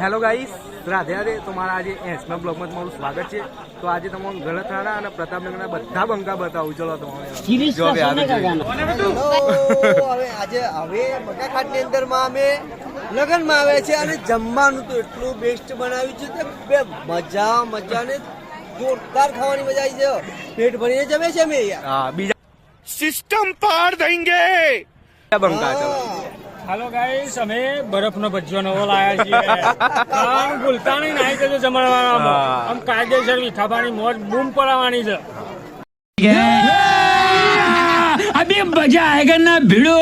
Hello guys, Radhe Radhe. તો મારા આજે એસના બ્લોગમાં તમારું સ્વાગત છે. તો આજે તમને ગળથાણા અને પ્રતાપનગરના બધા બંકા બતાવું. ચલો તમારે હવે બકાખાટની અંદરમાં અમે લગનમાં આવે છે અને જમવાનું તો એટલું બેસ્ટ બનાવ્યું છે કે બે મજા ને જોરદાર ખાવાની મજા આવી છે. પેટ ભરીને જમે છે અમે. હા, બીજા સિસ્ટમ પાર દેંગે બંકા. ચલો હાલો ગાઈસ, અમે બરફનો ભજીયો નવો લાયા છીએ. આમ ભૂલતા નહીં નાઈ જજો જમણવાળામાં. આમ કાયદેસર મીઠાપાણી મોજ બૂમ પડાવવાની છે. અભી મજા આયેગા ના ભીડો.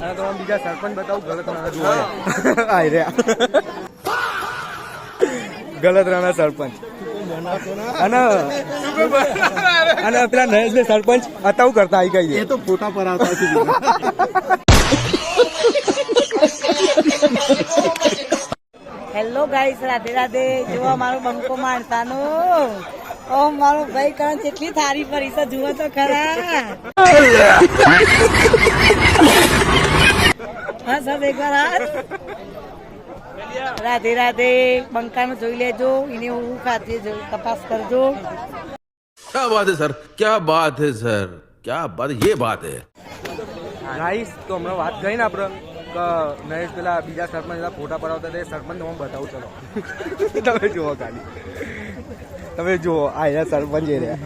અને તો બીજા સરપંચ બતાવું. ગળતરાના જોવા આઈ રહ્યા. ગળતરાના સરપંચ અને પેલા નરેશભાઈ સરપંચ અતાવું કરતા આવી ગઈ. એ તો ફોટા પર આવતા છે. Hello guys, Radhe Radhe. જો મારો બંકો માણસાનો ઓ મારો ભાઈ કણ કેટલી થારી પડી છે, જુઓ તો ખરા. હા સર, એકવાર રાધે રાધે. બંકાનું જોઈ લેજો, એને હું ખાતી તપાસ કરજો. क्या बात है सर, क्या बात है सर, क्या बात, ये बात है. ગાઈસ, તો હમણાં વાત કરી ને આપણે કે નરેશ પેલા બીજા સરપંચ ફોટા પડાવતા હતા. સરપંચ હું બતાવું. ચલો તમે જુઓ ખાલી, તમે જુઓ આ સરપંચ એ રહ્યા.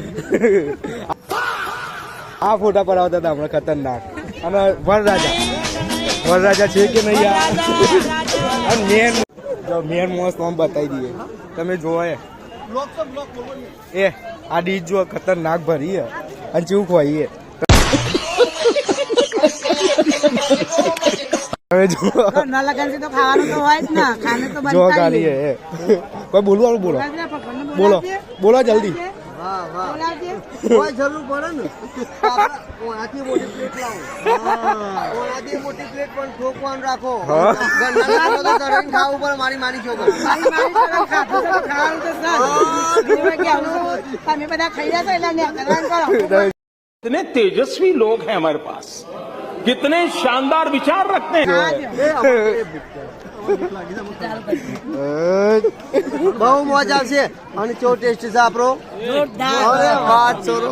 આ ફોટા પડાવતા હતા હમણાં ખતરનાક. અને વરરાજા છે કે નહીં યાર. મેન મોસ્ટ આમ બતાવી દઈએ. તમે જુઓ એ આ ડીશ જુઓ, ખતરનાક ભરી અને ચેવું ખોઈએ. બોલવાનું બોલો બોલો બોલો જલ્દી. કોઈ જરૂર પડે ને ઓનાથી મોટી પ્લેટ લાવો. ઓનાથી મોટી પ્લેટ પણ ઠોકવાનું રાખો. ખાવું પડે મારી માની છોકરો. તમે બધા ખાઈ રહ્યા છો એટલે कितने तेजस्वी लोग हैं हमारे पास, कितने शानदार विचार रखते हैं. બહુ મોજ આવશે. અને ચો ટેસ્ટ છે આપણો. વાત છોરો.